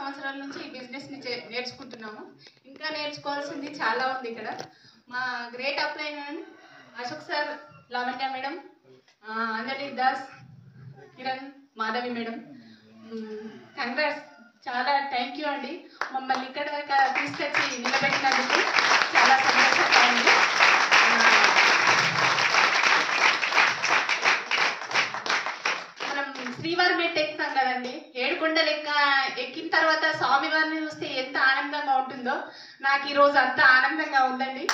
సంవత్సరాల నుంచి ఈ బిజినెస్ని నేర్చుకుంటున్నాము. ఇంకా నేర్చుకోవాల్సింది చాలా ఉంది ఇక్కడ. మా గ్రేట్ అప్లైన్ Ashok sir, Lavanya madam, Anjali Das, Kiran, Madhavi madam, congrats. చాలా థ్యాంక్ యూ అండి. మమ్మల్ని ఇక్కడ తీసుకొచ్చి నిలబెట్టినందుకు చాలా సంతోషంగా ఉంది. మనం శ్రీవారి మెట్టు ఎక్కుతాం కదండి, ఏడుకొండలు ఎక్కిన తర్వాత స్వామివారిని చూస్తే ఎంత ఆనందంగా ఉంటుందో నాకు ఈరోజు అంత ఆనందంగా ఉందండి.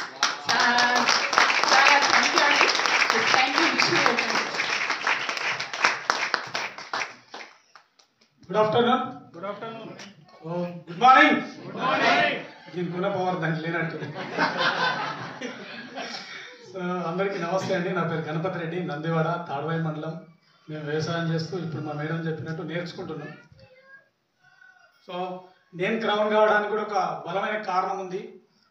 చాలా థ్యాంక్ యూ అండి. Thank you. Good afternoon. Good afternoon. Good morning. Good morning. దీని గుణ పవర్ దానికి లేనట్టు. సో అందరికీ నమస్తే అండి. నా పేరు గణపతి రెడ్డి, నందివాడ, తాడ్వాయి మండలం. మేము వ్యవసాయం చేస్తూ ఇప్పుడు మా మేడం చెప్పినట్టు నేర్చుకుంటున్నాం. సో నేను క్రౌన్ కావడానికి కూడా ఒక బలమైన కారణం ఉంది.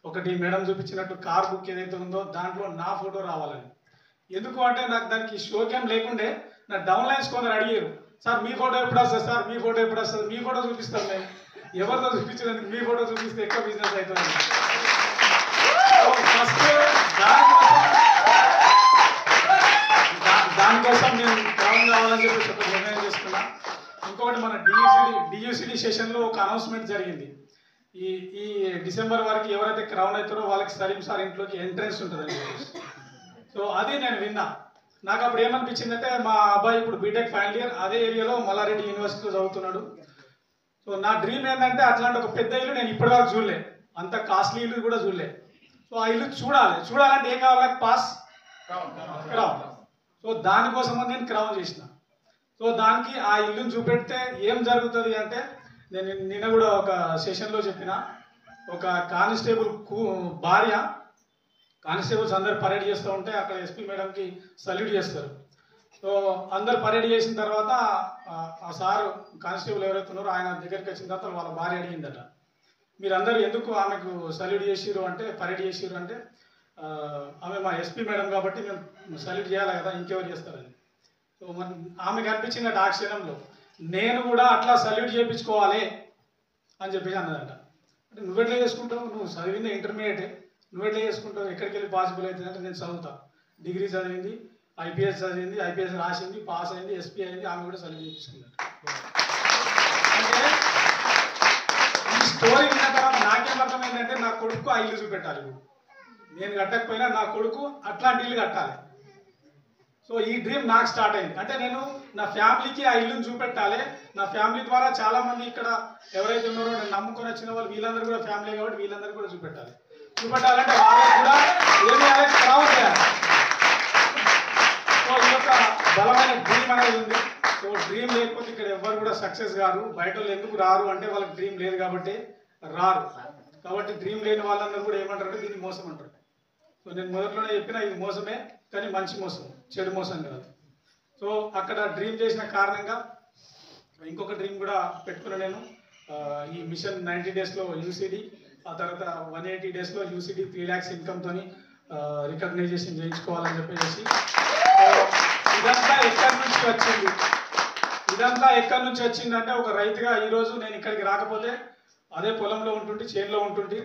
ఒకటి, మేడం చూపించినట్టు కార్ బుక్ ఏదైతే ఉందో దాంట్లో నా ఫోటో రావాలని. ఎందుకు అంటే నాకు దానికి షోకేం లేకుండే నా డౌన్ లైన్స్ కొందరు అడిగారు, సార్ మీ ఫోటో ఎప్పుడు వస్తుంది, సార్ మీ ఫోటో ఎప్పుడు వస్తుంది, మీ ఫోటో చూపిస్తాం మేము, ఎవరితో చూపించడానికి మీ ఫోటో చూపిస్తే ఎక్కువ బిజినెస్ అవుతుంది. ఫస్ట్ దానికోసం నేను క్రౌన్ కావాలని చెప్పి ఒక నిర్ణయం చేసుకున్నా. ఇంకొకటి, మన డియూసిడి సెషన్లో ఒక అనౌన్స్మెంట్ జరిగింది. ఈ డిసెంబర్ వరకు ఎవరైతే క్రౌన్ అవుతారో వాళ్ళకి సలీం సార్ ఇంట్లోకి ఎంట్రెన్స్ ఉంటుందండి. సో అది నేను విన్నా. నాకు అప్పుడు ఏమనిపించిందంటే, మా అబ్బాయి ఇప్పుడు బీటెక్ ఫైనల్ ఇయర్ అదే ఏరియాలో మల్లారెడ్డి యూనివర్సిటీలో చదువుతున్నాడు. సో నా డ్రీమ్ ఏంటంటే అట్లాంటి ఒక పెద్ద ఇల్లు నేను ఇప్పటివరకు చూడలే, అంత కాస్ట్లీ ఇల్లు కూడా చూడలే. సో ఆ ఇల్లు చూడాలంటే ఏం కావాలి, పాస్ క్రౌన్. సో దానికోసం నేను క్రౌన్ చేసిన. సో దానికి ఆ ఇల్లుని చూపెడితే ఏం జరుగుతుంది అంటే, నేను నిన్న కూడా ఒక సెషన్లో చెప్పిన, ఒక కానిస్టేబుల్ భార్య, కానిస్టేబుల్స్ అందరు పరేడ్ చేస్తూ ఉంటే అక్కడ ఎస్పీ మేడంకి సల్యూట్ చేస్తారు. సో అందరు పరేడ్ చేసిన తర్వాత ఆ సార్ కానిస్టేబుల్ ఎవరైతే ఉన్నారో ఆయన దగ్గరికి వచ్చిన తర్వాత వాళ్ళ భార్య అడిగిందట, మీరందరూ ఎందుకు ఆమెకు సల్యూట్ చేసిరు అంటే, పరేడ్ చేసిరు అంటే, ఆమె మా ఎస్పీ మేడం కాబట్టి మేము సల్యూట్ చేయాలి కదా, ఇంకెవరు చేస్తారని. సో మన ఆమెకు అనిపించిందట ఆ క్షణంలో, నేను కూడా అట్లా సల్యూట్ చేయించుకోవాలి అని చెప్పేసి అన్నదట. అంటే నువ్వెట్లా చేసుకుంటావు, నువ్వు చదివింది ఇంటర్మీడియటే, నువ్వెట్లా చేసుకుంటావు, ఎక్కడికి వెళ్ళి పాసిబుల్ అవుతుంది అంటే, నేను చదువుతా, డిగ్రీ చదివింది, ఐపీఎస్ చదివింది, ఐపీఎస్ రాసింది, పాస్ అయింది, ఎస్పీ అయింది, ఆమె కూడా సల్యూట్ చేయించుకున్నట్టు. అంటే ఈ స్టోరీ విన్న తర్వాత నాకేం అర్థమైందంటే, నా కొడుకు ఆ ఇల్లు చూపెట్టాలి. నేను కట్టకపోయినా నా కొడుకు అట్లాంటి ఇల్లు కట్టాలి. సో ఈ డ్రీమ్ నాకు స్టార్ట్ అయింది. అంటే నేను నా ఫ్యామిలీకి ఆ ఇల్లుని చూపెట్టాలి. నా ఫ్యామిలీ ద్వారా చాలా మంది ఇక్కడ ఎవరైతే ఉన్నారో నేను నమ్ముకొని వచ్చిన వాళ్ళు వీళ్ళందరూ కూడా ఫ్యామిలీ కాబట్టి వీళ్ళందరూ కూడా చూపెట్టాలంటే వాళ్ళకి కూడా ఏం చేయాలి, క్రౌన్ చేయాలి. సో ఈ యొక్క బలమైన డ్రీమ్ అనేది ఉంది. సో డ్రీమ్ లేకపోతే ఇక్కడ ఎవరు కూడా సక్సెస్ కాదు. బయట వాళ్ళు ఎందుకు రారు అంటే వాళ్ళకి డ్రీమ్ లేదు కాబట్టి రారు. కాబట్టి డ్రీమ్ లేని వాళ్ళందరూ కూడా ఏమంటారంటే దీన్ని మోసం అంటారు. సో నేను మొదట్లోనే చెప్పిన, ఇది మోసమే, కానీ మంచి మోసం, చెడు మోసం కాదు. సో అక్కడ డ్రీమ్ చేసిన కారణంగా ఇంకొక డ్రీమ్ కూడా పెట్టుకున్నా నేను. ఈ మిషన్ 90 డేస్లో యూసీడీ, ఆ తర్వాత 180 డేస్లో యూసీడీ 3 lakhs ఇన్కమ్తో రికగ్నైజేషన్ చేయించుకోవాలని చెప్పేసి. ఇదంతా ఎక్కడి నుంచి వచ్చిందంటే, ఒక రైతుగా ఈరోజు నేను ఇక్కడికి రాకపోతే అదే పొలంలో ఉంటుంటే, చేనులో ఉంటుంటే,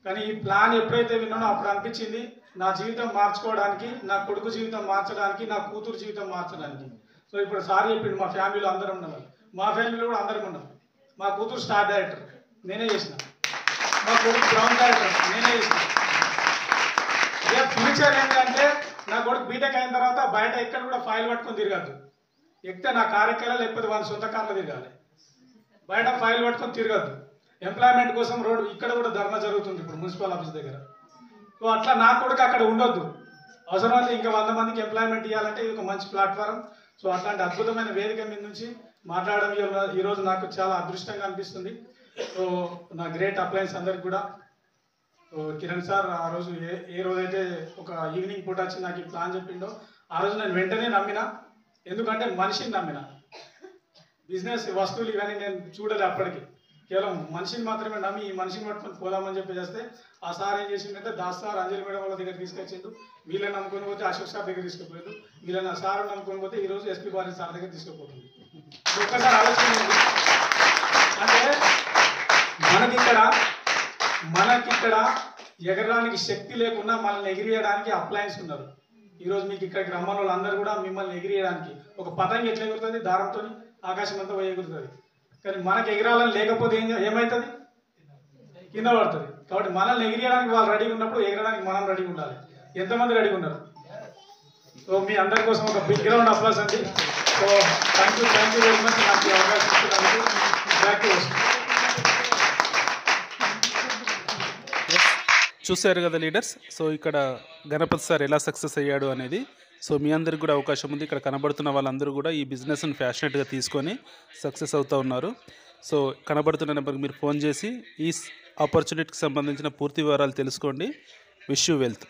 కానీ ఈ ప్లాన్ ఎప్పుడైతే విన్నానో అప్పుడు అనిపించింది నా జీవితం మార్చుకోవడానికి, నా కొడుకు జీవితం మార్చడానికి, నా కూతురు జీవితం మార్చడానికి. సో ఇప్పుడు సార్ చెప్పిండు, మా ఫ్యామిలీలో అందరం ఉన్నాం, మా ఫ్యామిలీలో కూడా అందరం ఉన్నాం. మా కూతురు స్టార్ డైరెక్టర్, నేనే చేసిన. మా కొడుకు గ్రౌండ్ డైరెక్టర్, నేనే చేసిన. ఇదే ఫ్యూచర్ ఏంటంటే, నా కొడుకు బీటెక్ అయిన తర్వాత బయట ఎక్కడ కూడా ఫైల్ పట్టుకొని తిరగద్దు. ఎక్కితే నా కారు ఎక్కాలి, లేకపోతే వాళ్ళ సొంత కార్లో తిరగాలి. బయట ఫైల్ పట్టుకొని తిరగద్దు. ఎంప్లాయ్మెంట్ కోసం రోడ్డు ఇక్కడ కూడా ధర్నా జరుగుతుంది ఇప్పుడు మున్సిపల్ ఆఫీస్ దగ్గర. సో అట్లా నా కొడుకు అక్కడ ఉండొద్దు. అవసరమైతే ఇంకా 100 మందికి ఎంప్లాయ్మెంట్ ఇవ్వాలంటే ఇది ఒక మంచి ప్లాట్ఫారం. సో అట్లాంటి అద్భుతమైన వేదిక మీద నుంచి మాట్లాడడం ఈరోజు నాకు చాలా అదృష్టంగా అనిపిస్తుంది. సో నా గ్రేట్ అప్లయన్స్ అందరికి కూడా, కిరణ్ సార్ ఆ రోజు ఏ రోజైతే ఒక ఈవినింగ్ పూట వచ్చి నాకు ఈ ప్లాన్ చెప్పిండో ఆ రోజు నేను వెంటనే నమ్మిన. ఎందుకంటే మనిషిని నమ్మిన. బిజినెస్ వస్తువులు ఇవన్నీ నేను చూడలే అప్పటికి. కేవలం మనిషిని మాత్రమే నమ్మి ఈ మనిషిని పట్టుకొని పోదామని చెప్పి చేస్తే ఆ సార్ ఏం చేసిందంటే, దాస్ సార్ అంజలి మేడం వాళ్ళ దగ్గర తీసుకొచ్చిండు. వీళ్ళని నమ్ముకొని పోతే అశోక్ సార్ దగ్గర తీసుకుపోయిండు. వీళ్ళని ఆ సార్ నమ్ముకొని పోతే ఈరోజు ఎస్పీ బారీ సార్ దగ్గర తీసుకుపోతుంది. ఒక్కసారి ఆలోచన అంటే మనకిక్కడ ఎగరడానికి శక్తి లేకుండా మనల్ని ఎగిరియడానికి అప్లయన్స్ ఉన్నారు. ఈరోజు మీకు ఇక్కడికి రమ్మన్న వాళ్ళందరూ కూడా మిమ్మల్ని ఎగిరియడానికి ఒక పతంగి ఎట్లా ఎగురుతుంది, దారంతో ఆకాశం అంతా పోయి ఎగురుతుంది. కానీ మనకి ఎగరాలని లేకపోతే ఏమవుతుంది, కింద పడుతుంది. కాబట్టి మనల్ని ఎగిరియడానికి వాళ్ళు రెడీగా ఉన్నప్పుడు ఎగరడానికి మనం రెడీగా ఉండాలి. ఎంతమంది రెడీగా ఉన్నారు? సో మీ అందరి కోసం ఒక బిగ్ గ్రౌండ్ అప్లాస్ అండి. So thank you very much నాకు ఈ అవకాశం ఇచ్చినందుకు. Back to work. చూశారు కదా లీడర్స్. సో ఇక్కడ గణపతి సార్ ఎలా సక్సెస్ అయ్యాడు అనేది. సో మీ అందరికి కూడా అవకాశం ఉంది. ఇక్కడ కనబడుతున్న వాళ్ళందరూ కూడా ఈ బిజినెస్ని ఫ్యాషనేట్గా తీసుకొని సక్సెస్ అవుతూ ఉన్నారు. సో కనబడుతున్న నెంబర్కి మీరు ఫోన్ చేసి ఈ ఆపర్చునిటీకి సంబంధించిన పూర్తి వివరాలు తెలుసుకోండి. Wish you wealth.